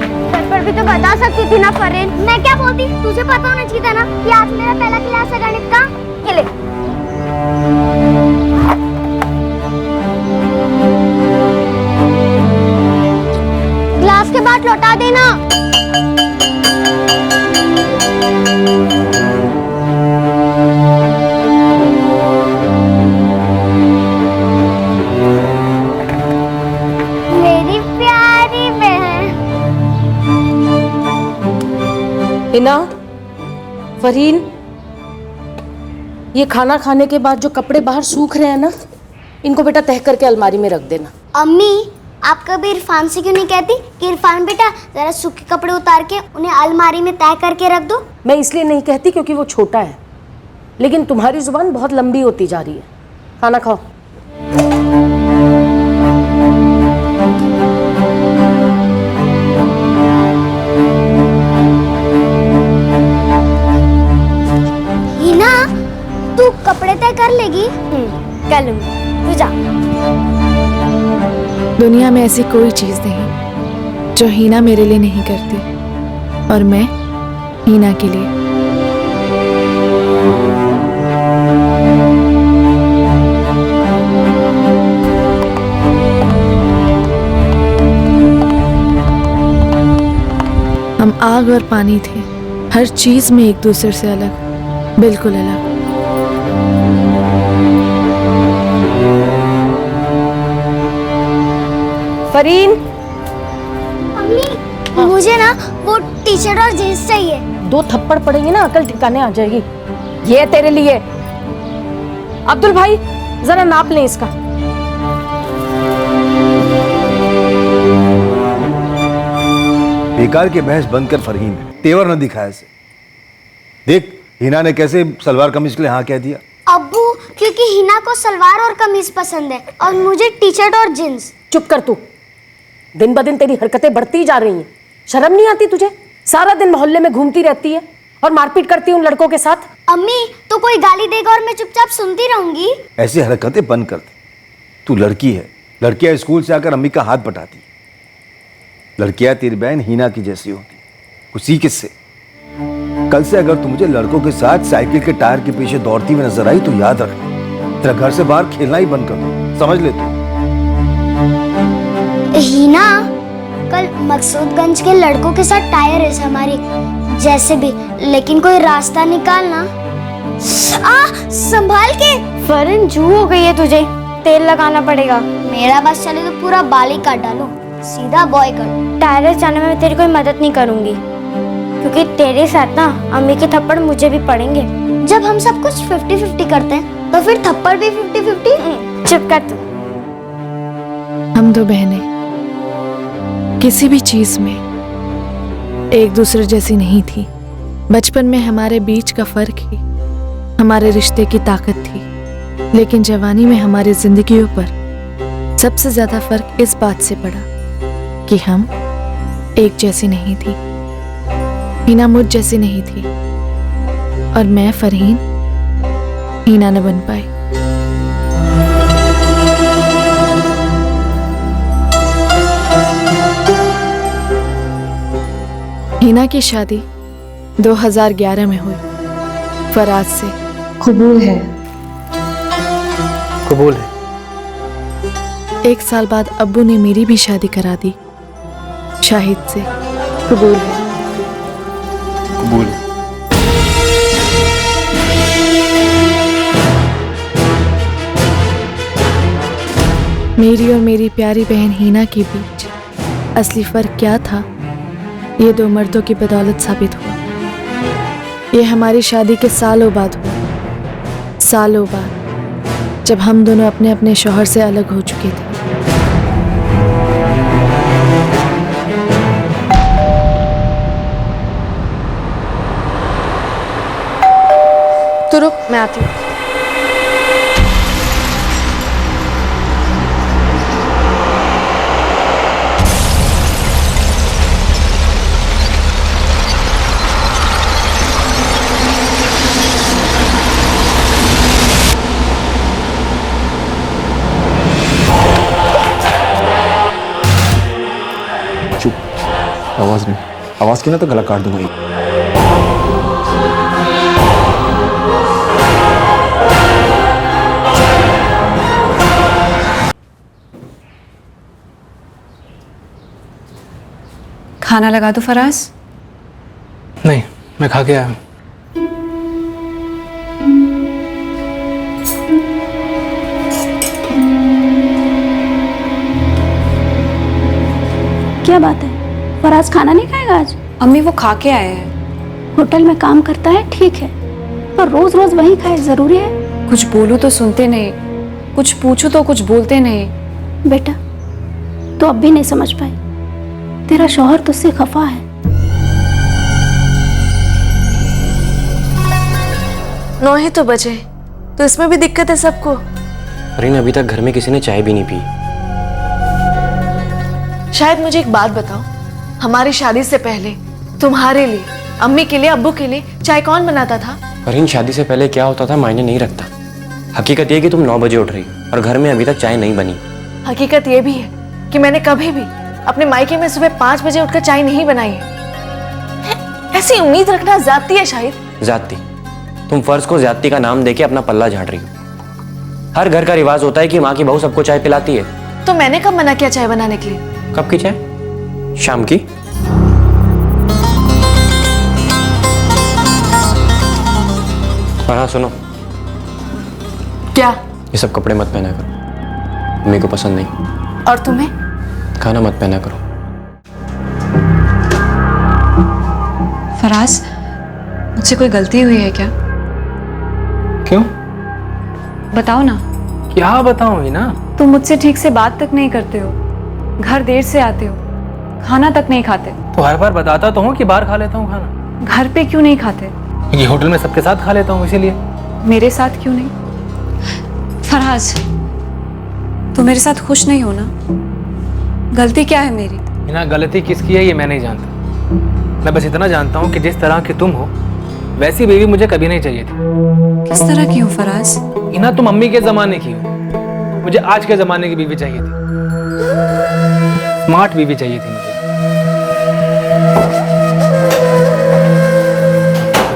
घर पर भी तो बता सकती थी ना फरीन। मैं क्या बोलती, तुझे पता होना चाहिए था ना कि आज मेरा पहला क्लास है गणित का। ये ले। क्लास के बाद लौटा देना। मेरी प्यारी बहन। हिना, फरीन, ये खाना खाने के बाद जो कपड़े बाहर सूख रहे हैं ना, इनको बेटा तह करके अलमारी में रख देना। अम्मी, आप कभी इरफान से क्यों नहीं कहती कि इरफान बेटा जरा सूखे कपड़े उतार के उन्हें अलमारी में तय करके रख दो। मैं इसलिए नहीं कहती क्योंकि वो छोटा है, लेकिन तुम्हारी जुबान बहुत लंबी होती जा रही है। खाना खाओ। हिना, तू कपड़े तय कर लेगी? कर लूंगी, तू जा। दुनिया में ऐसी कोई चीज नहीं जो हीना मेरे लिए नहीं करती, और मैं हीना के लिए। हम आग और पानी थे, हर चीज में एक दूसरे से अलग, बिल्कुल अलग। फरीन, अम्मी, मुझे ना वो टी शर्ट और जींस चाहिए। 2 थप्पड़ पड़ेंगे ना अकल ठिकाने आ जाएगी। ये तेरे लिए। अब्दुल भाई, जरा नाप लें इसका। बेकार के बहस बंद कर फरहीन, तेवर न दिखा ऐसे। देख हिना ने कैसे सलवार कमीज के लिए हाँ कह दिया। अब्बू, क्योंकि हिना को सलवार और कमीज पसंद है और मुझे टी शर्ट और जींस। चुप कर तू। दिन ब दिन तेरी हरकतें बढ़ती जा रही हैं। शर्म नहीं आती तुझे? सारा दिन मोहल्ले में घूमती रहती है और मारपीट करती है उन लड़कों के साथ। अम्मी, तो कोई गाली देगा और मैं चुपचाप सुनती रहूंगी? ऐसी हरकतें बंद कर दे। तू लड़की है, लड़कियां स्कूल से आकर अम्मी का हाथ बटाती। लड़कियां तेरी बहन हीना की जैसी होती, उसी किससे। कल से अगर तू मुझे लड़कों के साथ साइकिल के टायर के पीछे दौड़ती हुई नजर आई तो याद रख, तेरा घर से बाहर खेलना ही बंद कर दो, समझ ले तू। हीना, कल मकसूदगंज के लड़कों के साथ टायर रेस हमारी, जैसे भी, लेकिन कोई रास्ता निकालना। संभाल के। फरन, जू हो गई है तुझे, तेल लगाना पड़ेगा। मेरा बस चले तो पूरा बाल ही काट डालो, सीधा बॉय कट। टायर रेस जाने में मैं तेरी कोई मदद नहीं करूंगी, क्योंकि तेरे साथ ना अम्मी के थप्पड़ मुझे भी पड़ेंगे। जब हम सब कुछ 50-50 करते हैं तो फिर थप्पड़ भी 50-50। चुप कर तू। हम दो बहनें किसी भी चीज में एक दूसरे जैसी नहीं थी। बचपन में हमारे बीच का फर्क ही हमारे रिश्ते की ताकत थी, लेकिन जवानी में हमारी जिंदगियों पर सबसे ज्यादा फर्क इस बात से पड़ा कि हम एक जैसी नहीं थी। हीना मुझ जैसी नहीं थी और मैं फरहीन हीना न बन पाई। हीना की शादी 2011 में हुई फराज से। कबूल है। कबूल है। 1 साल बाद अब्बू ने मेरी भी शादी करा दी शाहिद से। कबूल है। कबूल है। मेरी और मेरी प्यारी बहन हीना के बीच असली फर्क क्या था, ये 2 मर्दों की बदौलत साबित हुआ। ये हमारी शादी के सालों बाद हुआ, सालों बाद, जब हम दोनों अपने अपने शौहर से अलग हो चुके थे। तो रुक, मैं आती हूँ। चुप। आवाज़ नहीं, आवाज़ की ना तो गला काट दूंगा। खाना लगा दो फराज। नहीं, मैं खा के आया हूँ। क्या बात है, फराज खाना नहीं खाएगा आज? अम्मी वो खा के आए हैं। होटल में काम करता है ठीक है, पर रोज रोज वही खाए जरूरी है? कुछ बोलूं तो सुनते नहीं, कुछ पूछूं तो कुछ बोलते नहीं। बेटा तो अब भी नहीं समझ पाई, तेरा शौहर तुझसे खफा है। 9 ही तो बजे, तो इसमें भी दिक्कत है सबको। फरीन, अभी तक घर में किसी ने चाय भी नहीं पी। शायद मुझे एक बात बताओ, हमारी शादी से पहले तुम्हारे लिए, अम्मी के लिए, अब्बू के लिए चाय कौन बनाता था? फरीन, शादी से पहले क्या होता था मायने नहीं रखता। हकीकत ये कि तुम 9 बजे उठ रही हो और घर में अभी तक चाय नहीं बनी। हकीकत ये भी है कि मैंने कभी भी अपने मायके में सुबह 5 बजे उठकर चाय नहीं बनाई है। ऐसी उम्मीद रखना ज्यादती है शायद। ज्यादती? तुम फर्ज को ज्यादती का नाम देके अपना पल्ला झाड़ रही हो। हर घर का रिवाज होता है कि माँ की बहू सबको चाय पिलाती है। तो मैंने कब मना किया चाय बनाने के लिए? कब की चाय? शाम की। और हाँ सुनो, क्या? ये सब कपड़े मत पहना करो, मेरे को पसंद नहीं। और तुम्हें? खाना मत पहना करो। फराज, मुझसे कोई गलती हुई है क्या? क्यों? बताओ ना। क्या बताऊँ ना? तुम मुझसे ठीक से बात तक नहीं करते हो, घर देर से आते हो, खाना तक नहीं खाते। तो हर बार बताता तो हूँ कि बाहर खा लेता हूँ खाना। घर पे क्यों नहीं खाते? ये होटल में सबके साथ खा लेता हूँ इसीलिए। मेरे साथ क्यों नहीं? फराज, तुम मेरे साथ खुश नहीं हो ना? गलती क्या है मेरी? हिना, गलती किसकी है ये मैं नहीं जानता। मैं बस इतना जानता हूँ कि जिस तरह की तुम हो वैसी बीवी मुझे कभी नहीं चाहिए थी। किस तरह की हो फराज? हिना, तुम मम्मी के जमाने की हो, मुझे आज के जमाने की बीवी चाहिए थी। स्मार्ट बीवी चाहिए थी मुझे।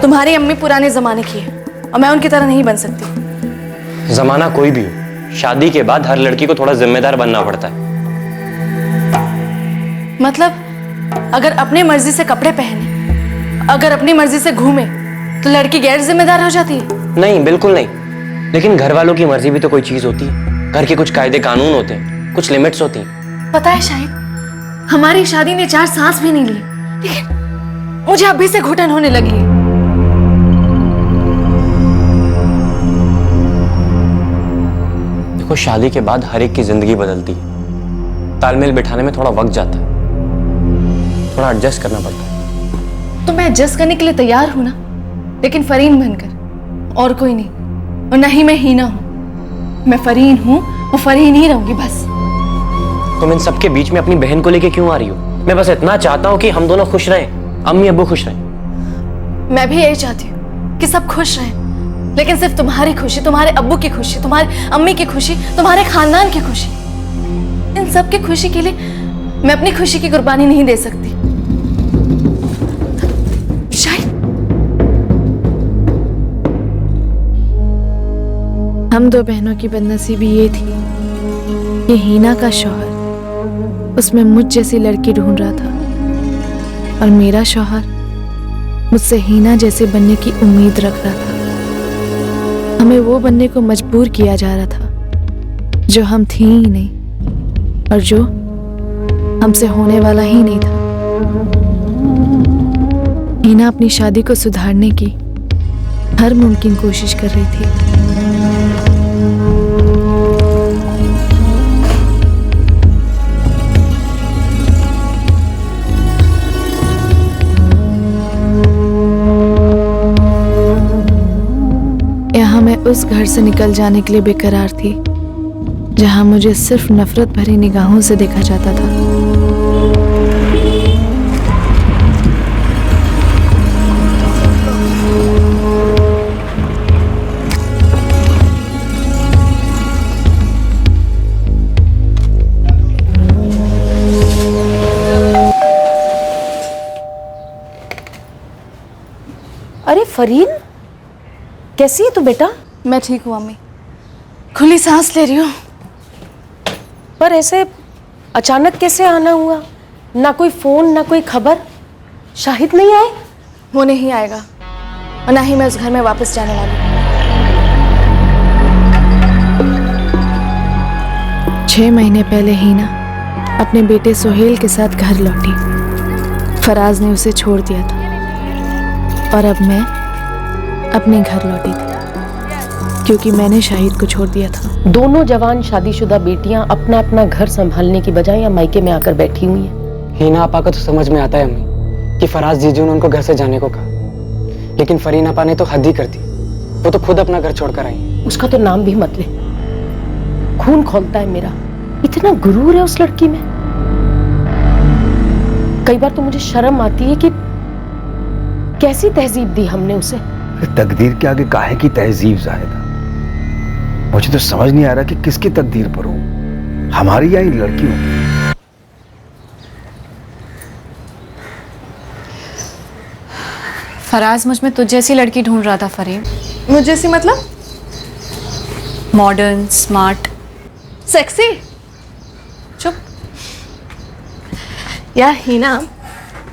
तुम्हारी अम्मी पुराने जमाने की है और मैं उनकी तरह नहीं बन सकती। जमाना कोई भी हो, शादी के बाद हर लड़की को थोड़ा जिम्मेदार बनना पड़ता है। मतलब अगर अपनी मर्जी से कपड़े पहने, अगर अपनी मर्जी से घूमे, तो लड़की गैर जिम्मेदार हो जाती है? नहीं, बिल्कुल नहीं। लेकिन घर वालों की मर्जी भी तो कोई चीज होती है। घर के कुछ कायदे कानून होते हैं, कुछ लिमिट्स होती हैं। पता है शायद हमारी शादी ने 4 सांस भी नहीं ली, लेकिन मुझे अभी से घुटन होने लगी है। देखो, शादी के बाद हर एक की जिंदगी बदलती है। तालमेल बिठाने में थोड़ा वक्त जाता है, थोड़ा एडजस्ट करना पड़ता है। तो मैं एडजस्ट करने के लिए तैयार हूं ना, लेकिन फरीन बनकर, और कोई नहीं। और ना ही मैं हीना हूं, मैं फरीन हूं और फरीन ही रहूंगी बस। तुम इन सबके बीच में अपनी बहन को लेके क्यों आ रही हो? मैं बस इतना चाहता हूँ कि हम दोनों खुश रहें, अम्मी अब्बू खुश रहें। मैं भी यही चाहती हूँ कि सब खुश रहें, लेकिन सिर्फ तुम्हारी खुशी, तुम्हारे अब्बू की खुशी, तुम्हारी अम्मी की खुशी, तुम्हारे खानदान की खुशी, इन सब की खुशी के लिए मैं अपनी खुशी की कुर्बानी नहीं दे सकती। शायद हम 2 बहनों की बदनसीबी ये थी कि हीना का शौहर उसमें मुझ जैसी लड़की ढूंढ रहा था और मेरा शौहर मुझसे हीना जैसे बनने की उम्मीद रख रहा था। हमें वो बनने को मजबूर किया जा रहा था जो हम थी ही नहीं और जो हमसे होने वाला ही नहीं था। हीना अपनी शादी को सुधारने की हर मुमकिन कोशिश कर रही थी। यहाँ मैं उस घर से निकल जाने के लिए बेकरार थी जहाँ मुझे सिर्फ नफरत भरी निगाहों से देखा जाता था। अरे फरीन, कैसी है तू बेटा? मैं ठीक हूँ अम्मी, खुली सांस ले रही हूँ। पर ऐसे अचानक कैसे आना हुआ? ना कोई फोन ना कोई खबर। शाहिद नहीं आए? वो नहीं आएगा और ना ही मैं उस घर में वापस जाने वाली हूँ। 6 महीने पहले हीना अपने बेटे सोहेल के साथ घर लौटी। फराज ने उसे छोड़ दिया था और अब मैं अपने घर लौटी थी क्योंकि मैंने शाहिद को छोड़ दिया था। दोनों जवान शादीशुदा बेटियां अपना अपना घर संभालने की बजाय या मायके में आकर बैठी हुई हैं। हीना आपा को तो समझ में आता है अम्मी कि फराज जीजू ने उनको घर से जाने को कहा, लेकिन फरीन आपा ने तो हद ही कर दी। वो तो खुद अपना घर छोड़कर आई। उसका तो नाम भी मत ले, खून खौलता है मेरा। इतना गुरूर है उस लड़की में। कई बार तो मुझे शर्म आती है कि कैसी तहजीब दी हमने उसे। तकदीर के आगे काहे की तहजीब जाहिदा? मुझे तो समझ नहीं आ रहा कि किसकी तकदीर पर हूं, हमारी या इन लड़कियों की। फराज मुझ में तुझ जैसी लड़की ढूंढ रहा था फरीन। मुझे जैसी मतलब? Modern, smart, sexy. चुप। यार हीना,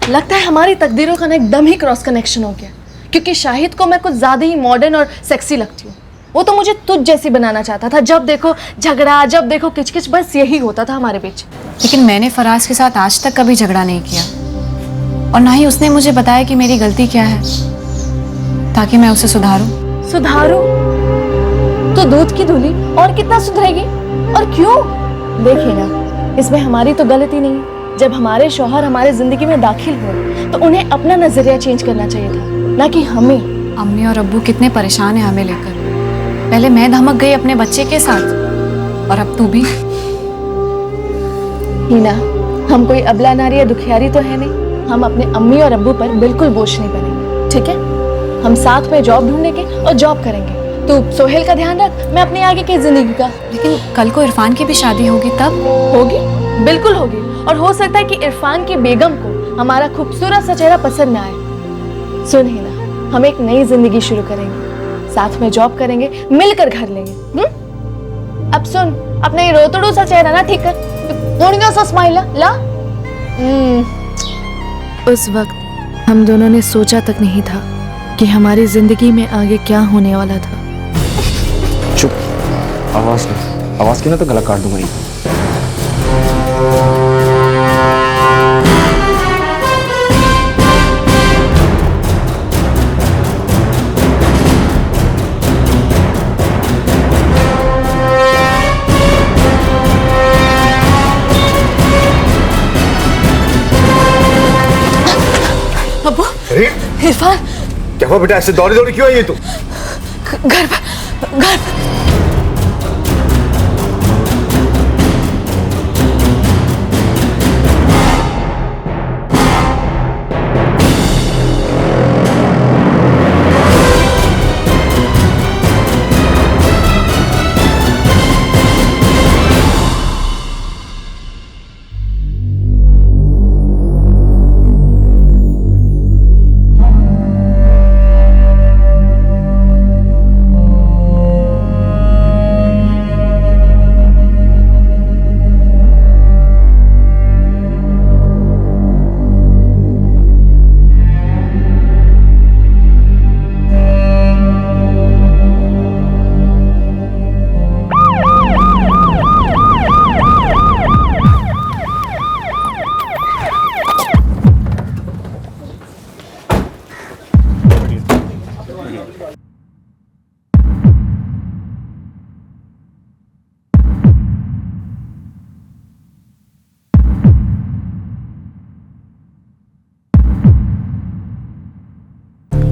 लगता है हमारी तकदीरों का ना एकदम ही क्रॉस कनेक्शन हो गया, क्योंकि शाहिद को मैं कुछ ज्यादा ही मॉडर्न और सेक्सी लगती हूँ। वो तो मुझे तुझ जैसी बनाना चाहता था। जब देखो झगड़ा, जब देखो किचकिच, बस यही होता था हमारे बीच। लेकिन मैंने फराज के साथ आज तक कभी झगड़ा नहीं किया और ना ही उसने मुझे बताया कि मेरी गलती क्या है, ताकि मैं उसे सुधारूं। सुधारू? तो दूध की धूली और कितना सुधरेगी? और क्यों? देखिए ना, इसमें हमारी तो गलती नहीं। जब हमारे शौहर हमारे जिंदगी में दाखिल हुए तो उन्हें अपना नजरिया चेंज करना चाहिए था, ना कि हमें। अम्मी और अब्बू कितने परेशान हैं हमें लेकर। पहले मैं धमक गई अपने बच्चे के साथ और अब तू भी। हीना, हम कोई अबला नारी या दुखियारी तो है नहीं। हम अपने अम्मी और अब्बू पर बिल्कुल बोझ नहीं बनेंगे, ठीक है? हम साथ में जॉब ढूंढेंगे और जॉब करेंगे। तू सोहेल का ध्यान रख, मैं अपनी आगे की जिंदगी का। लेकिन कल को इरफान की भी शादी होगी तब। होगी, बिल्कुल होगी। और हो सकता है कि इरफान की बेगम को हमारा खूबसूरत सा चेहरा पसंद ना आए। सुन हीना, हम एक नई जिंदगी शुरू करेंगे, साथ में जॉब करेंगे, मिलकर घर लेंगे। अब सुन, अपना ये रोतड़ू सा चेहरा ना ठीक कर, थोड़ा सा स्माइल ला। उस वक्त हम दोनों ने सोचा तक नहीं था कि हमारी जिंदगी में आगे क्या होने वाला था। चुप, आवाज की ना तो गला काट दूंगा ही। अब्बू, इरफान, क्या हुआ बेटा? ऐसे दौड़ी दौड़ी क्यों आई है तू? घर पर।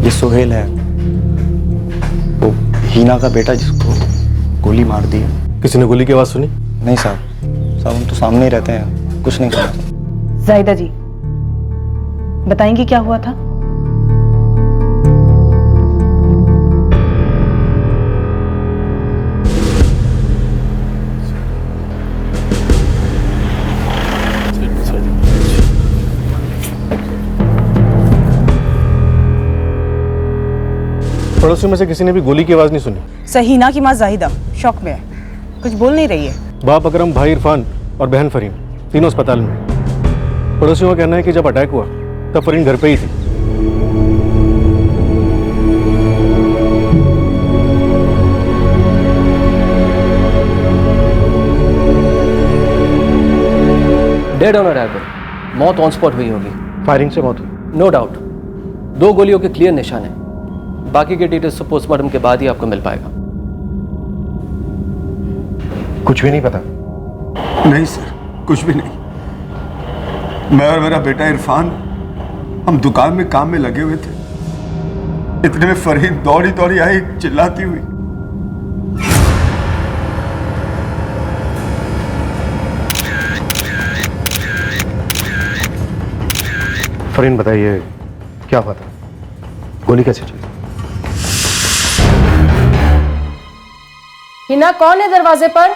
ये सोहेल है, वो हीना का बेटा जिसको गोली मार दी है। किसी ने गोली की आवाज सुनी? नहीं साहब, हम तो सामने ही रहते हैं, कुछ नहीं सुना। जाहिदा जी, बताएंगी क्या हुआ था? पड़ोसियों में से किसी ने भी गोली की आवाज़ नहीं सुनी। सहीना की माँ जाहिदा शौक में है, कुछ बोल नहीं रही है। बाप अकरम, भाई इरफान और बहन फरीन तीनों अस्पताल में। पड़ोसियों का कहना है कि जब अटैक हुआ तब फरीन घर पे ही थी। डेड ऑन अराइवल, मौत ऑन स्पॉट हुई होगी। फायरिंग से मौत हुई? No doubt. 2 गोलियों के क्लियर निशान है। बाकी के डिटेल्स तो पोस्टमार्टम के बाद ही आपको मिल पाएगा। कुछ भी नहीं पता? नहीं सर, कुछ भी नहीं। मैं और मेरा बेटा इरफान हम दुकान में काम में लगे हुए थे, इतने में फरीन दौड़ी दौड़ी आई चिल्लाती हुई। फरीन बताइए क्या हुआ था? गोली कैसे चली? हिना कौन है दरवाजे पर?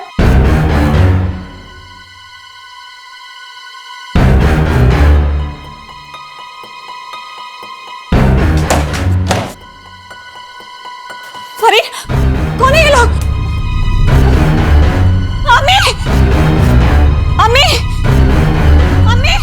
फरीन, कौन है ये लोग? अम्मी, अम्मी, अम्मी।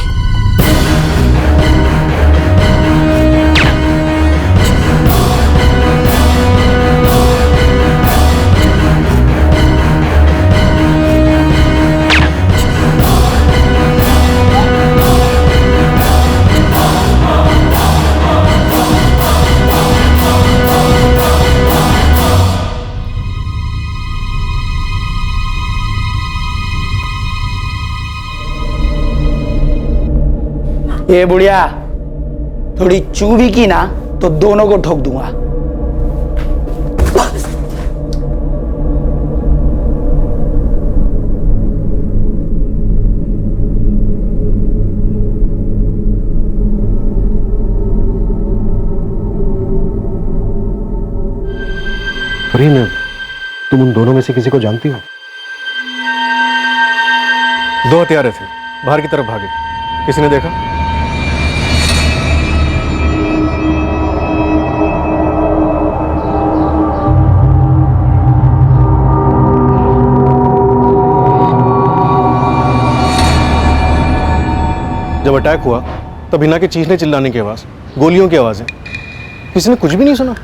ये बुढ़िया थोड़ी चू भी की ना तो दोनों को ठोक दूंगा। फरीन, तुम उन दोनों में से किसी को जानती हो? 2 हत्यारे थे, बाहर की तरफ भागे। किसी ने देखा? जब अटैक हुआ तब हिना के चीखने चिल्लाने की आवाज, गोलियों की आवाजें, किसी ने कुछ भी नहीं सुना।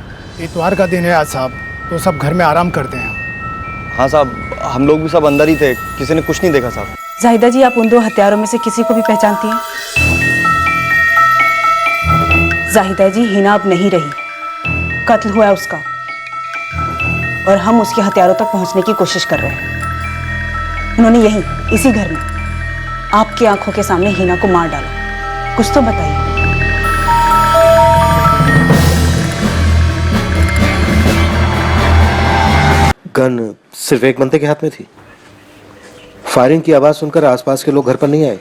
इतवार का दिन है आज साहब, तो सब घर में आराम करते हैं। हाँ साहब, हम लोग भी सब अंदर ही थे, किसी ने कुछ नहीं देखा साहब। जाहिदा जी, आप उन 2 हत्यारों में से किसी को भी पहचानती हैं? जाहिदा जी, हिना अब नहीं रही, कत्ल हुआ है उसका, और हम उसके हत्यारों तक पहुंचने की कोशिश कर रहे हैं। उन्होंने यहीं इसी घर में आपकी आंखों के सामने हिना को मार डाला। कुछ तो बताइए। गन सिर्फ एक बंदे के हाथ में थी। फायरिंग की आवाज सुनकर आसपास के लोग घर पर नहीं आए,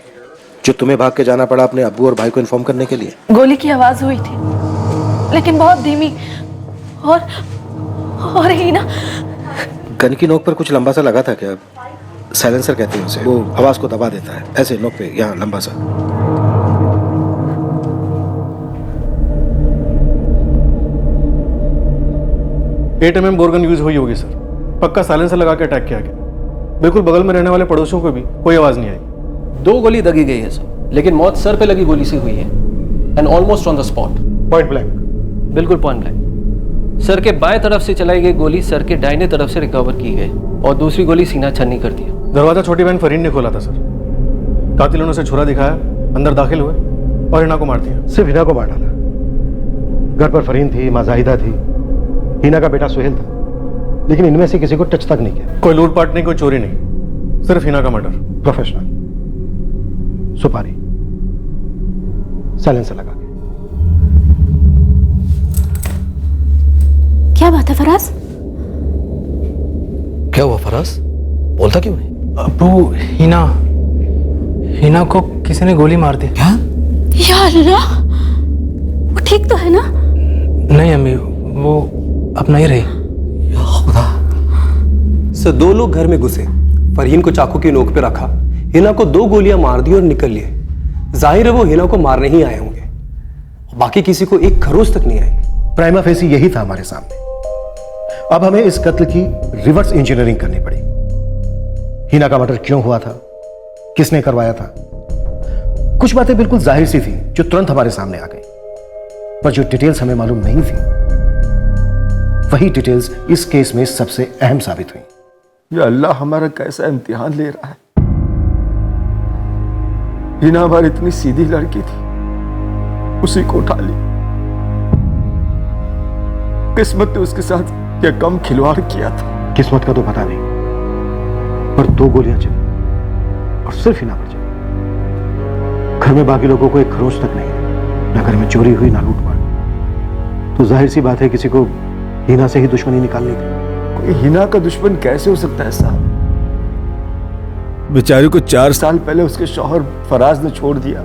जो तुम्हें भाग के जाना पड़ा अपने अब्बू और भाई को इन्फॉर्म करने के लिए। गोली की आवाज हुई थी, लेकिन बहुत धीमी, और हिना। गन की नोक पर कुछ लंबा सा लगा था क्या? साइलेंसर कहते हैं उसे, वो आवाज को दबा देता है, ऐसे नोक पे यहाँ लंबा सा। $8mm बोरगन यूज हुई होगी सर। पक्का साइलेंसर लगा के अटैक किया गया। बिल्कुल बगल में रहने वाले पड़ोसियों को भी कोई आवाज नहीं आई। 2 गोली दगी गई है सर, लेकिन मौत सर पे लगी गोली से हुई है, and almost on the spot. Point blank? बिल्कुल पॉइंट ब्लैंक। सर के बाएं तरफ से चलाई गई गोली सर के दाहिने तरफ से रिकवर की गई, और दूसरी गोली सीना छन्नी कर दिया। दरवाजा छोटी बहन फरीन ने खोला था सर। कातिलों ने उसे छुरा दिखाया, अंदर दाखिल हुए और हिना को मार दिया। सिर्फ हिना को मार डाला? घर पर फरीन थी, माँ जाहिदा थी, हिना का बेटा सुहेल था, लेकिन इनमें से किसी को टच तक नहीं किया। कोई लूटपाट नहीं, कोई चोरी नहीं, सिर्फ हिना का मर्डर। प्रोफेशनल। सुपारी, साइलेंसर लगा के। क्या बात है फराज? क्या हुआ फराज? बोलता क्यों नहीं? अब्बू, हिना को किसी ने गोली मार दी। क्या? या अल्लाह, वो ठीक तो है ना? नहीं अम्मी, वो अपना ही रही। सर, 2 लोग घर में घुसे, फरहीन को चाकू की नोक पे रखा, हिना को 2 गोलियां मार दी और निकल लिए। जाहिर है वो हिना को मारने ही आए होंगे, बाकी किसी को एक खरोच तक नहीं आई। प्राइमा फेसी यही था हमारे सामने। अब हमें इस कत्ल की रिवर्स इंजीनियरिंग करनी पड़ी। हिना का मर्डर क्यों हुआ था, किसने करवाया था। कुछ बातें बिल्कुल जाहिर सी थी जो तुरंत हमारे सामने आ गई, पर जो डिटेल्स हमें मालूम नहीं थी वही डिटेल्स इस केस में सबसे अहम साबित हुई। या अल्लाह, हमारा कैसा इम्तिहान ले रहा है। हिना हमारी इतनी सीधी लड़की थी, उसी को उठा ली। किस्मत ने उसके साथ क्या कम खिलवाड़ किया था। किस्मत का तो पता नहीं, पर 2 गोलियां चली और सिर्फ हिना पर चली। घर में बाकी लोगों को एक खरोच तक नहीं, न घर में चोरी हुई ना लूटपाट। तो जाहिर सी बात है किसी को हिना से ही दुश्मनी निकालनी थी। कोई हिना का दुश्मन कैसे हो सकता है साहब? बेचारी को 4 साल पहले उसके शौहर फराज ने छोड़ दिया।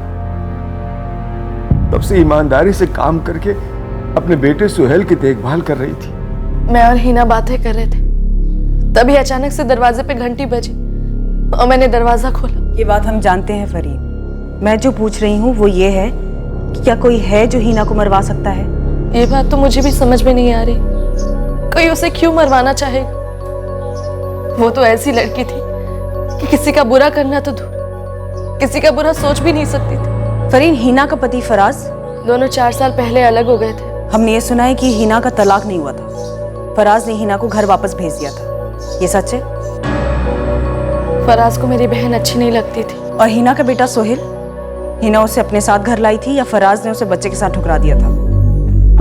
तब से ईमानदारी से काम करके अपने बेटे सुहेल की देखभाल कर रही थी। मैं और हिना बातें कर रहे थे, तभी अचानक से दरवाजे पे घंटी बजी और मैंने दरवाजा खोला। ये बात हम जानते हैं फरीन। मैं जो पूछ रही हूँ वो ये है कि क्या कोई है जो हिना को मरवा सकता है? ये बात तो मुझे भी समझ में नहीं आ रही। कोई उसे क्यों मरवाना चाहेगा? वो तो ऐसी लड़की थी कि किसी का बुरा करना तो दूर, किसी का बुरा सोच भी नहीं सकती थी। फरीन, हिना का पति फराज, दोनों 4 साल पहले अलग हो गए थे। हमने ये सुना है कि हिना का तलाक नहीं हुआ था। फराज ने हिना को घर वापस भेज दिया था। ये सच है? फराज को मेरी बहन अच्छी नहीं लगती थी। और हिना का बेटा सोहेल, हिना उसे अपने साथ घर लाई थी या फराज ने उसे बच्चे के साथ ठुकरा दिया था?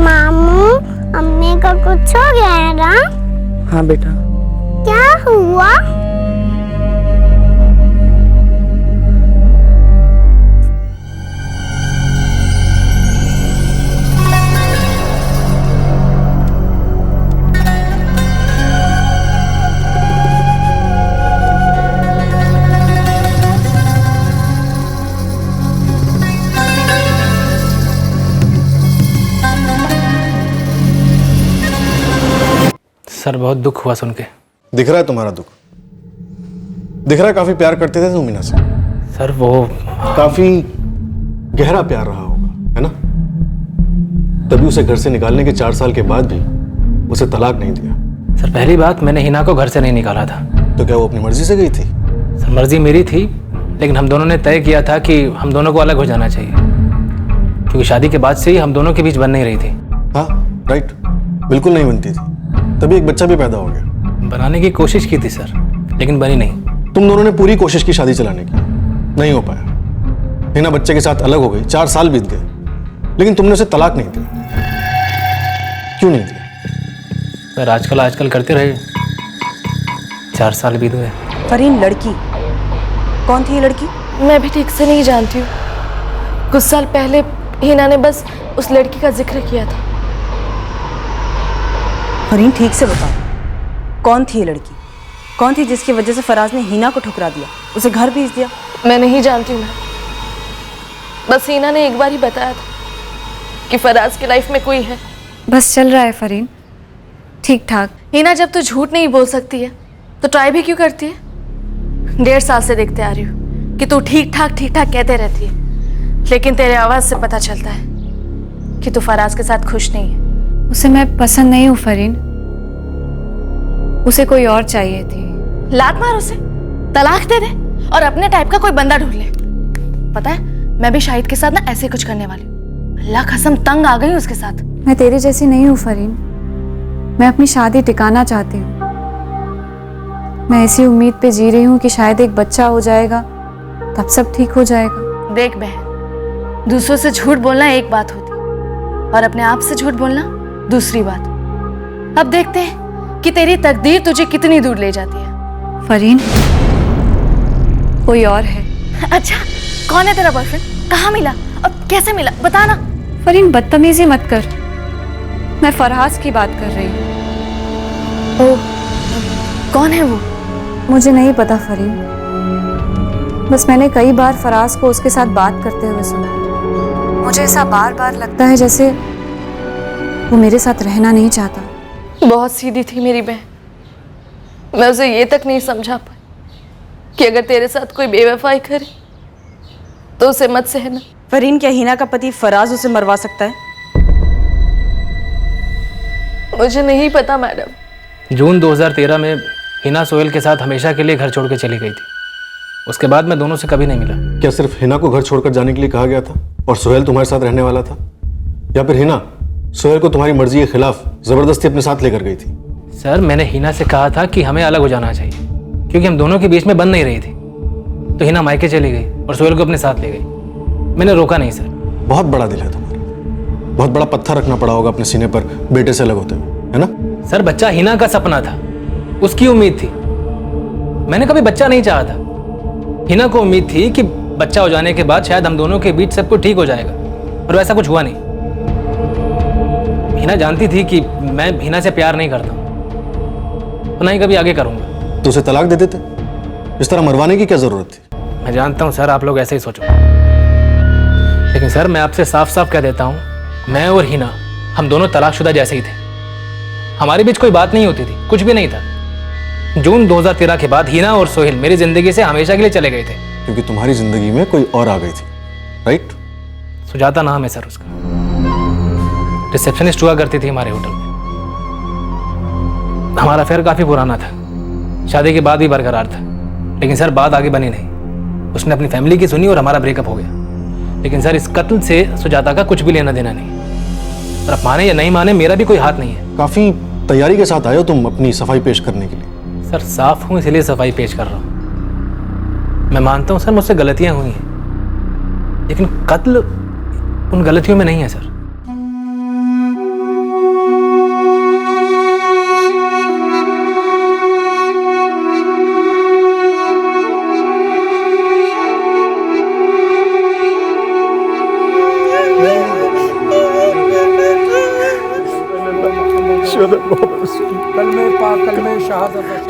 मामू, अम्मी का कुछ हो गया है ना? हाँ बेटा। क्या हुआ? सर बहुत दुख हुआ सुन के। दिख रहा है तुम्हारा दुख, दिख रहा है काफी प्यार करते थे तुम हिना से। सर वो काफी गहरा प्यार रहा होगा, है ना? तभी उसे घर से निकालने के 4 साल के बाद भी उसे तलाक नहीं दिया। सर पहली बात, मैंने हिना को घर से नहीं निकाला था। तो क्या वो अपनी मर्जी से गई थी? सर मर्जी मेरी थी, लेकिन हम दोनों ने तय किया था कि हम दोनों को अलग हो जाना चाहिए, क्योंकि शादी के बाद से ही हम दोनों के बीच बन नहीं रही थी। हाँ राइट, बिल्कुल नहीं बनती थी। तभी एक बच्चा भी पैदा हो गया। बनाने की कोशिश की थी सर, लेकिन बनी नहीं। तुम दोनों ने पूरी कोशिश की शादी चलाने की, नहीं हो पाया। हिना बच्चे के साथ अलग हो गई, 4 साल बीत गए, लेकिन तुमने उसे तलाक नहीं दिया। क्यों नहीं दिया? सर आजकल करते रहे, 4 साल बीत गए। फरीन, लड़की कौन थी? ये लड़की मैं भी ठीक से नहीं जानती हूँ। कुछ साल पहले हिना ने बस उस लड़की का जिक्र किया था। फरीन, ठीक से बताओ, कौन थी ये लड़की? कौन थी जिसकी वजह से फराज ने हिना को ठुकरा दिया, उसे घर भेज दिया? मैं नहीं जानती हूँ। बस हिना ने एक बार ही बताया था कि फराज की लाइफ में कोई है। बस चल रहा है फरीन, ठीक ठाक। हिना, जब तू झूठ नहीं बोल सकती है तो ट्राई भी क्यों करती है? 1.5 साल से देखते आ रही हूँ कि तू ठीक ठाक कहते रहती है, लेकिन तेरे आवाज से पता चलता है कि तू फराज के साथ खुश नहीं है। उसे मैं पसंद नहीं हूँ फरीन, उसे कोई और चाहिए थी। लात मार उसे, तलाक दे दे और अपने टाइप का कोई बंदा ढूंढ ले। पता है, मैं भी शाहिद के साथ ना ऐसे कुछ करने वाली हूँ। अल्लाह कसम, तंग आ गई उसके साथ। मैं तेरी जैसी नहीं हूँ फरीन, मैं अपनी शादी टिकाना चाहती हूँ। मैं ऐसी उम्मीद पे जी रही हूँ कि शायद एक बच्चा हो जाएगा, तब सब ठीक हो जाएगा। देख बहन, दूसरों से झूठ बोलना एक बात होती और अपने आप से झूठ बोलना दूसरी बात। अब देखते हैं कि तेरी तकदीर तुझे कितनी दूर ले जाती है। फरीन, कोई और है। अच्छा, कौन है तेरा बॉयफ्रेंड? कहाँ मिला और कैसे मिला, बताना। फरीन, बदतमीजी मत कर, मैं फरहाज की बात कर रही हूँ। ओह, कौन है वो? मुझे नहीं पता फरीन, बस मैंने कई बार फराज को उसके साथ बात करते हुए सुना। मुझे ऐसा बार बार लगता है जैसे वो मेरे साथ रहना नहीं चाहता। बहुत सीधी थी मेरी बहन। मैं उसे ये तक नहीं समझा पाई कि अगर तेरे साथ कोई बेवफाई करे तो उसे मत सहना। फरीन, क्या हिना का पति फराज उसे मरवा सकता है? मुझे नहीं पता मैडम, जून 2013 में हिना सोहेल के साथ हमेशा के लिए घर छोड़ के चली गई थी। उसके बाद मैं दोनों से कभी नहीं मिला। क्या सिर्फ हिना को घर छोड़कर जाने के लिए कहा गया था और सोहेल तुम्हारे साथ रहने वाला था, या फिर हिना सोहेल को तुम्हारी मर्जी के खिलाफ जबरदस्ती अपने साथ लेकर गई थी? सर, मैंने हिना से कहा था कि हमें अलग हो जाना चाहिए क्योंकि हम दोनों के बीच में बन नहीं रही थी। तो हिना मायके चली गई और सोहेल को अपने साथ ले गई। मैंने रोका नहीं सर। बहुत बड़ा दिल है तुम्हारा, बहुत बड़ा पत्थर रखना पड़ा होगा अपने सीने पर बेटे से अलग होते हुए, है ना? सर, बच्चा हिना का सपना था, उसकी उम्मीद थी। मैंने कभी बच्चा नहीं चाहा था। हिना को उम्मीद थी कि बच्चा हो जाने के बाद शायद हम दोनों के बीच सब कुछ ठीक हो जाएगा, और वैसा कुछ हुआ नहीं। हिना जानती थी कि मैं हिना से प्यार नहीं करता, तो ना ही कभी आगे करूंगा। तो उसे तलाक दे देते, इस तरह मरवाने की क्या जरूरत थी? मैं जानता हूं सर, आप लोग ऐसे ही सोचो, लेकिन सर मैं आपसे साफ साफ कह देता हूं, मैं और हिना हम दोनों तलाकशुदा जैसे ही थे। हमारे बीच कोई बात नहीं होती थी, कुछ भी नहीं था। जून 2013 के बाद हिना और सोहेल मेरी जिंदगी से हमेशा के लिए चले गए थे। क्योंकि तुम्हारी जिंदगी में कोई और आ गई थी, राइट? सुजाता नाम है सर उसका, रिसेप्शनिस्ट हुआ करती थी हमारे होटल में। हमारा अफेयर काफी पुराना था, शादी के बाद भी बरकरार था, लेकिन सर बात आगे बनी नहीं। उसने अपनी फैमिली की सुनी और हमारा ब्रेकअप हो गया। लेकिन सर इस कत्ल से सुजाता का कुछ भी लेना देना नहीं, और आप माने या नहीं माने मेरा भी कोई हाथ नहीं है। काफी तैयारी के साथ आए हो तुम अपनी सफाई पेश करने के लिए। सर साफ हूं इसलिए सफाई पेश कर रहा हूं। मैं मानता हूं सर मुझसे गलतियां हुई हैं, लेकिन कत्ल उन गलतियों में नहीं है सर।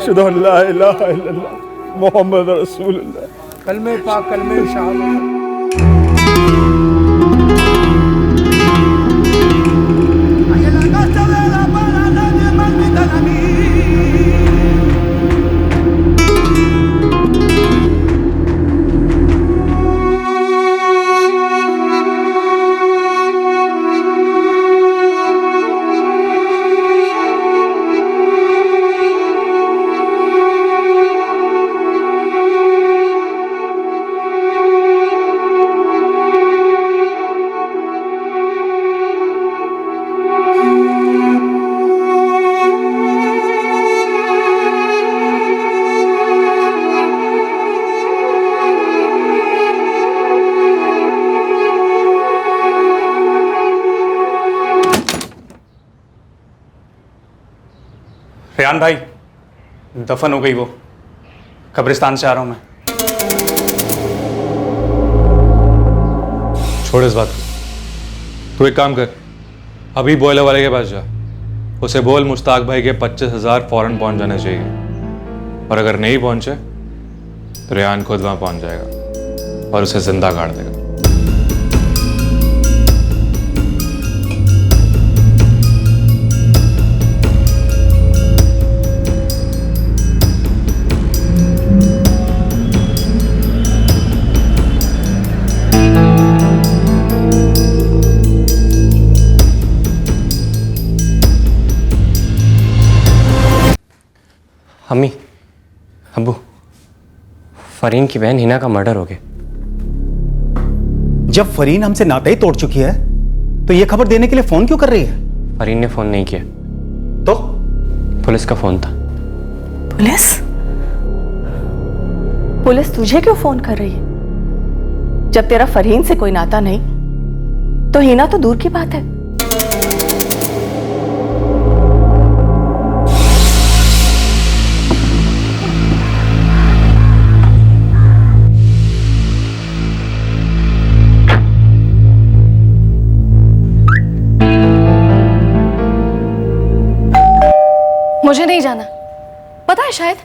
शुदा ला इलाहा इल्लल्लाह मोहम्मद रसूलुल्लाह। कलमे पाक कलमे शहादत। रेहान भाई, दफन हो गई वो, कब्रिस्तान से आ रहा हूं मैं। छोड़ इस बात को। तू एक काम कर, अभी बॉयलर वाले के पास जा, उसे बोल मुश्ताक भाई के 25,000 फौरन पहुंच जाने चाहिए, और अगर नहीं पहुंचे तो रेहान खुद वहां पहुंच जाएगा और उसे जिंदा गाड़ देगा। अम्मी, अब्बू, फरीन की बहन हिना का मर्डर हो गया। जब फरीन हमसे नाता ही तोड़ चुकी है तो ये खबर देने के लिए फोन क्यों कर रही है? फरीन ने फोन नहीं किया तो पुलिस का फोन था। पुलिस? पुलिस तुझे क्यों फोन कर रही है? जब तेरा फरहीन से कोई नाता नहीं तो हिना तो दूर की बात है। मुझे नहीं जाना। पता है शायद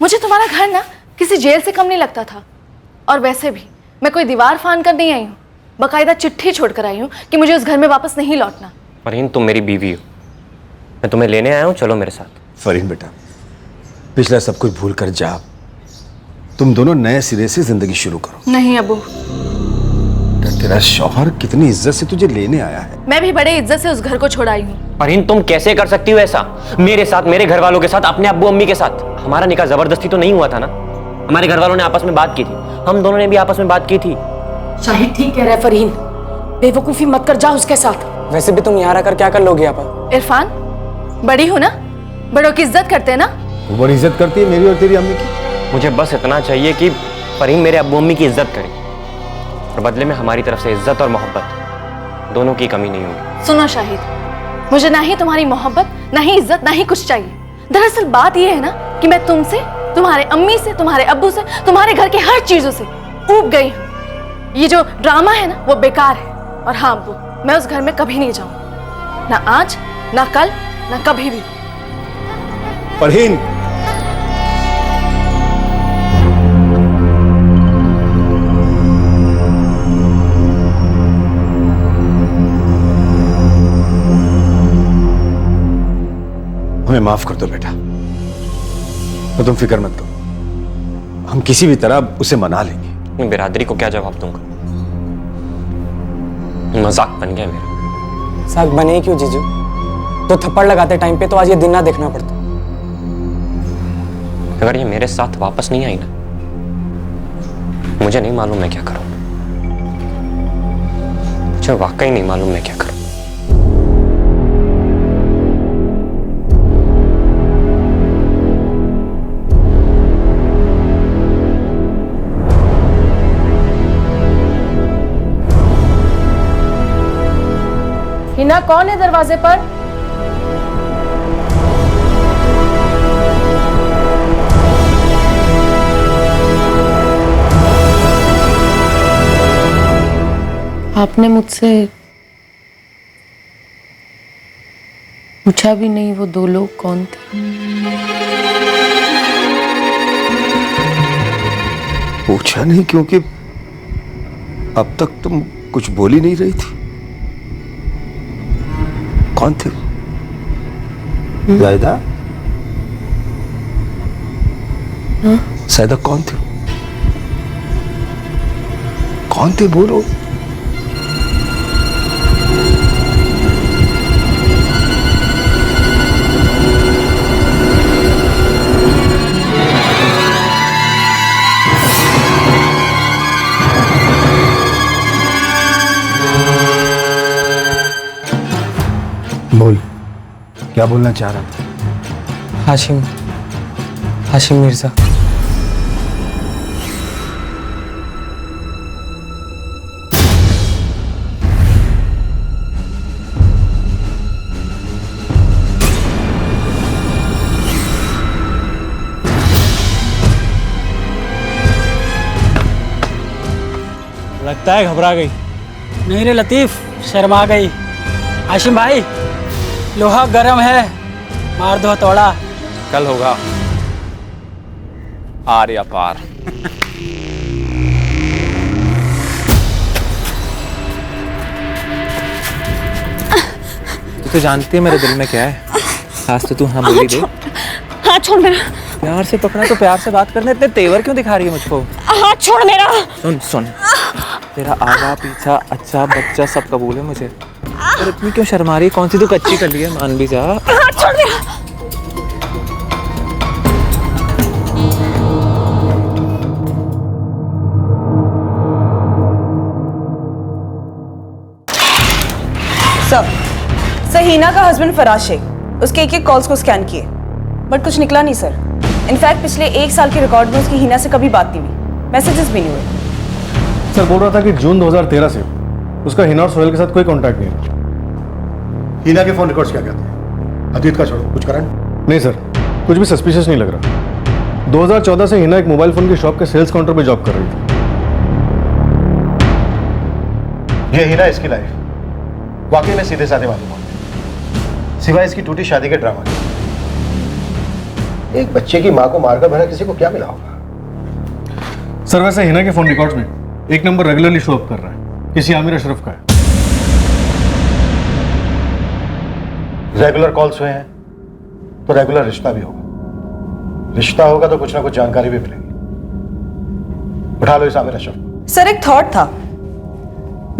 मुझे तुम्हारा घर ना किसी जेल से कम नहीं लगता था। और वैसे भी मैं कोई दीवार फान कर नहीं आई हूँ, बाकायदा चिट्ठी छोड़कर आई हूँ कि मुझे उस घर में वापस नहीं लौटना। फरीन, तुम मेरी बीवी हो, मैं तुम्हें लेने आया हूँ, चलो मेरे साथ। फरीन बेटा, पिछला सब कुछ भूल कर जा, तुम दोनों नए सिरे से जिंदगी शुरू करो। नहीं अबू, तेरा शौहर कितनी इज्जत से तुझे लेने आया है। मैं भी बड़े इज्जत से उस घर को छोड़ाई हूँ। फरहीन, तुम कैसे कर सकती हो ऐसा? मेरे साथ, मेरे घर वालों के साथ, अपने अब्बू अम्मी के साथ। हमारा निकाह जबरदस्ती तो नहीं हुआ था ना। हमारे घर वालों ने आपस में बात की थी, हम दोनों ने भी आपस में बात की थी। शाहिद ठीक कह रहा है फरहीन, बेवकूफी मत कर, जा उसके साथ। वैसे भी तुम यहाँ रहकर क्या कर लोगे आपा? इरफान, बड़ी हो ना, बड़ों की इज्जत करते हैं ना। वो बड़ी इज्जत करती है मेरी और तेरी अम्मी की। मुझे बस इतना चाहिए कि फरहीन मेरे अब्बू अम्मी की इज्जत करे और बदले में हमारी तरफ से इज्जत और मोहब्बत दोनों की कमी नहीं होगी। सुनो शाहिद, मुझे ना ही तुम्हारी मोहब्बत, ना ही इज्जत, ना ही कुछ चाहिए। दरअसल बात यह है ना कि मैं तुमसे, तुम्हारे अम्मी से, तुम्हारे अब्बू से, तुम्हारे घर के हर चीजों से ऊब गई हूँ। ये जो ड्रामा है ना वो बेकार है। और हाँ अब्बू, मैं उस घर में कभी नहीं जाऊँ, ना आज, ना कल, ना कभी भी। फरहीन, हमें माफ कर दो बेटा, तो तुम फिक्र मत करो, हम किसी भी तरह उसे मना लेंगे। बिरादरी को क्या जवाब दूंगा? मजाक बन गया मेरा। मजाक बने ही क्यों जीजू? तो थप्पड़ लगाते टाइम पे तो आज ये दिन ना देखना पड़ता। अगर ये मेरे साथ वापस नहीं आई ना, मुझे नहीं मालूम मैं क्या करूं। मुझे वाकई नहीं मालूम मैं क्या करूं। हिना, कौन है दरवाजे पर? आपने मुझसे पूछा भी नहीं वो दो लोग कौन थे? पूछा नहीं क्योंकि अब तक तुम कुछ बोल ही नहीं रही थी। कौन थे? जायदा? सैदा कौन थे? कौन थे बोलो। बोल, क्या बोलना चाह रहा था? हाशिम मिर्जा। लगता है घबरा गई। नहीं रे लतीफ, शर्मा गई। हाशिम भाई, लोहा गरम है, मार दो हथौड़ा। कल होगा आर या पार। तू तो जानती है मेरे दिल में क्या है। आज तो तू हाँ बोली दे। हाथ छोड़ मेरा। प्यार से पकड़ा तो प्यार से बात करने इतने तेवर क्यों दिखा रही है मुझको? हाथ छोड़ मेरा। सुन सुन, तेरा आगा पीछा अच्छा बच्चा सब कबूल है मुझे। और इतनी क्यों शर्मा रही है? कौन सी तू कच्ची कर ली है? मान भी जा। हाथ छोड़ मेरा। सर, हिना का हस्बैंड फराज शेख, उसके एक कॉल्स को स्कैन किए बट कुछ निकला नहीं सर। इनफैक्ट पिछले 1 साल के रिकॉर्ड में उसकी हिना से कभी बात नहीं हुई, मैसेजेस भी नहीं हुए। सर बोल रहा था कि जून 2013 से उसका हिना और सोहेल के साथ कोई कांटेक्ट नहीं है। हिना के फोन रिकॉर्ड्स क्या कहते हैं? अतीत का छोड़ो, कुछ करा नहीं सर, कुछ भी सस्पिशियस नहीं लग रहा। 2014 से हिना एक मोबाइल फोन की शॉप के सेल्स काउंटर पे जॉब कर रही थी। ये हिना, इसकी लाइफ वाकई में सीधे साधे मालूम होते, सिवाय इसकी टूटी शादी के ड्रामा के। एक बच्चे की मां को मारकर भला किसी को क्या मिला होगा? सर वैसे हिना के फोन रिकॉर्ड्स में एक नंबर रेगुलरली शो अप कर रहा है, किसी आमिर अशरफ का है। रेगुलर कॉल्स हुए हैं तो रेगुलर रिश्ता भी होगा। रिश्ता होगा तो कुछ ना कुछ जानकारी भी मिलेगी। उठा लो इस आमिर अशरफ। सर एक थॉट था,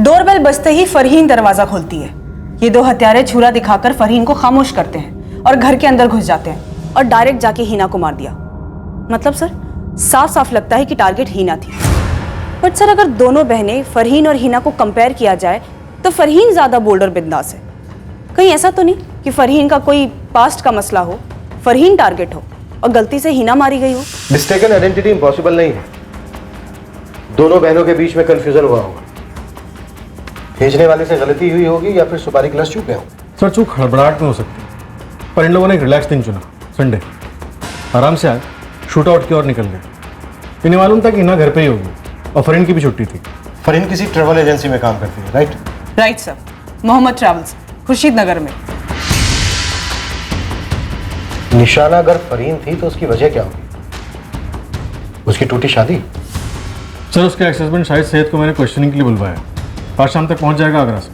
डोरबेल बजते ही फरहीन दरवाजा खोलती है। ये दो हत्यारे छुरा दिखाकर फरहीन को खामोश करते हैं और घर के अंदर घुस जाते हैं और डायरेक्ट जाके हिना को मार दिया। मतलब सर, साफ साफ लगता है कि टारगेट हिना थी। बट सर, अगर दोनों बहनें फरहीन और हिना को कंपेयर किया जाए तो फरहीन ज्यादा बोल्ड और बिंदास है। कहीं ऐसा तो नहीं कि फरहीन का कोई पास्ट का मसला हो, फरहीन टारगेट हो और गलती से हिना मारी गई हो? मिस्टेकन आइडेंटिटी इम्पॉसिबल नहीं है। दोनों बहनों के बीच में कंफ्यूजन हुआ होगा। भेजने वाले से गलती हुई होगी या फिर सुपारी क्लास चूक गए होंगे। सर, चूक हड़बड़ाहट में हो सकती है, पर इन लोगों ने एक रिलैक्स दिन चुना। संडे आराम से आए, शूट आउट की ओर निकल गए। इन्हें मालूम था कि हिना घर पे ही होगी और फरहीन की भी छुट्टी थी। फरहीन किसी ट्रैवल एजेंसी में काम करती है, right? Right sir, Mohammad travels, Khurshid Nagar में। निशाना अगर फरहीन थी तो उसकी वजह क्या होगी? उसकी टूटी शादी? सर, उसके एक्स हस्बैंड शाहिद सैयद को मैंने क्वेश्चनिंग के लिए बुलवाया। आज शाम तक पहुंच जाएगा आगरा से।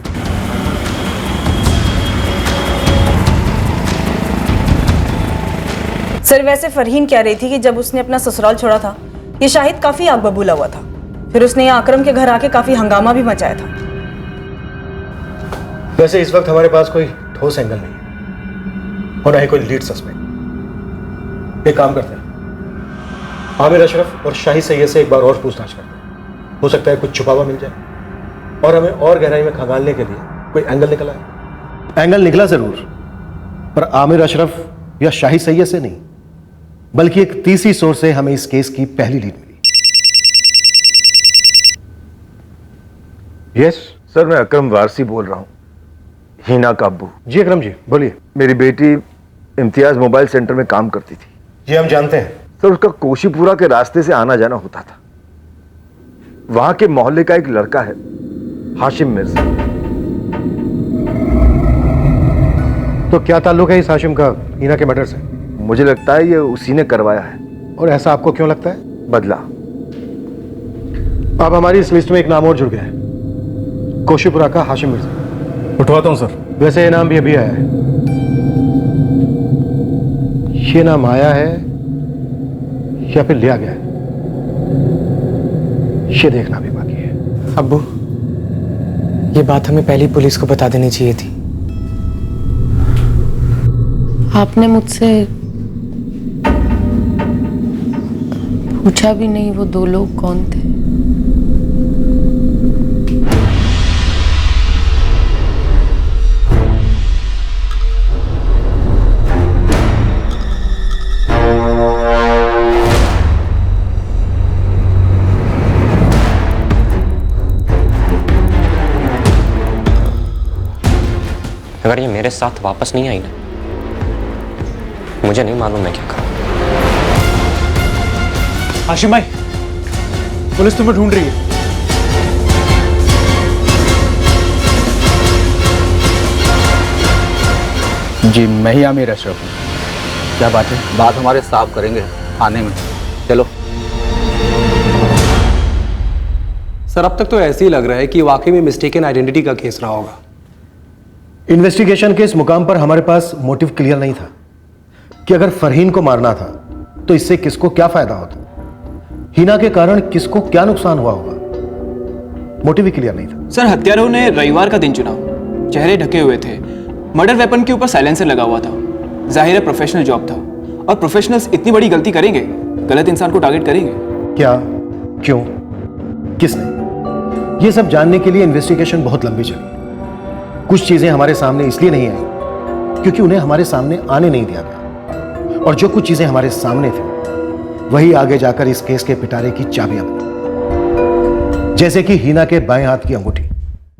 सर, वैसे फरहीन कह रही थी कि जब उसने अपना ससुराल छोड़ा था, ये शाहिद काफी आग बबूला हुआ था। फिर उसने यहाँ अकरम के घर आके काफी हंगामा भी मचाया था। वैसे इस वक्त हमारे पास कोई ठोस एंगल नहीं है और ना ही कोई लीड सस्पेक्ट। एक काम करते हैं, आमिर अशरफ और शाहिद सैयद से एक बार और पूछताछ करते हैं। हो सकता है कुछ छुपा हुआ मिल जाए और हमें और गहराई में खंगालने के लिए कोई एंगल निकल आए। एंगल निकला जरूर, पर आमिर अशरफ या शाहिद सैयद से नहीं, बल्कि एक तीसरी सोर्स से हमें इस केस की पहली लीड मिली। यस सर, मैं अकरम वारसी बोल रहा हूँ, हिना का अब्बू। जी अकरम जी, बोलिए। मेरी बेटी इम्तियाज मोबाइल सेंटर में काम करती थी। जी हम जानते हैं सर। उसका कोशीपुरा के रास्ते से आना जाना होता था। वहां के मोहल्ले का एक लड़का है, हाशिम मिर्जा। तो क्या ताल्लुक है इस हाशिम का हिना के मर्डर से? मुझे लगता है ये उसी ने करवाया है। और ऐसा आपको क्यों लगता है? बदला। अब हमारी इस लिस्ट में एक नाम और जुड़ गया है, कोशीपुरा का हाशिम मिर्जा। उठवाता हूँ सर। वैसे ये नाम भी अभी आया है। ये नाम आया है या फिर लिया गया है, ये देखना भी बाकी है। अब्बू, ये बात हमें पहले पुलिस को बता देनी चाहिए थी। आपने मुझसे पूछा भी नहीं वो दो लोग कौन थे। अगर ये मेरे साथ वापस नहीं आई ना, मुझे नहीं मालूम मैं क्या करूं। हाशिम भाई, पुलिस तुम्हें ढूंढ रही है। जी, मैं ही आमिर अशरफ हूँ। क्या बात है? बात हमारे साहब करेंगे आने में। चलो। सर, अब तक तो ऐसे ही लग रहा है कि वाकई में मिस्टेकन आइडेंटिटी का केस रहा होगा। इन्वेस्टिगेशन के इस मुकाम पर हमारे पास मोटिव क्लियर नहीं था कि अगर फरहीन को मारना था तो इससे किसको क्या फायदा होता, हिना के कारण किसको क्या नुकसान हुआ होगा। मोटिव ही क्लियर नहीं था। सर, हत्यारों ने रविवार का दिन चुना, चेहरे ढके हुए थे, मर्डर वेपन के ऊपर साइलेंसर लगा हुआ था। जाहिर है प्रोफेशनल जॉब था, और प्रोफेशनल्स इतनी बड़ी गलती करेंगे, गलत इंसान को टारगेट करेंगे। क्या, क्यों, किसने, ये सब जानने के लिए इन्वेस्टिगेशन बहुत लंबी चली। कुछ चीजें हमारे सामने इसलिए नहीं आई क्योंकि उन्हें हमारे सामने आने नहीं दिया गया, और जो कुछ चीजें हमारे सामने थी वही आगे जाकर इस केस के पिटारे की चाबियां बनी। जैसे कि हिना के बाएं हाथ की अंगूठी।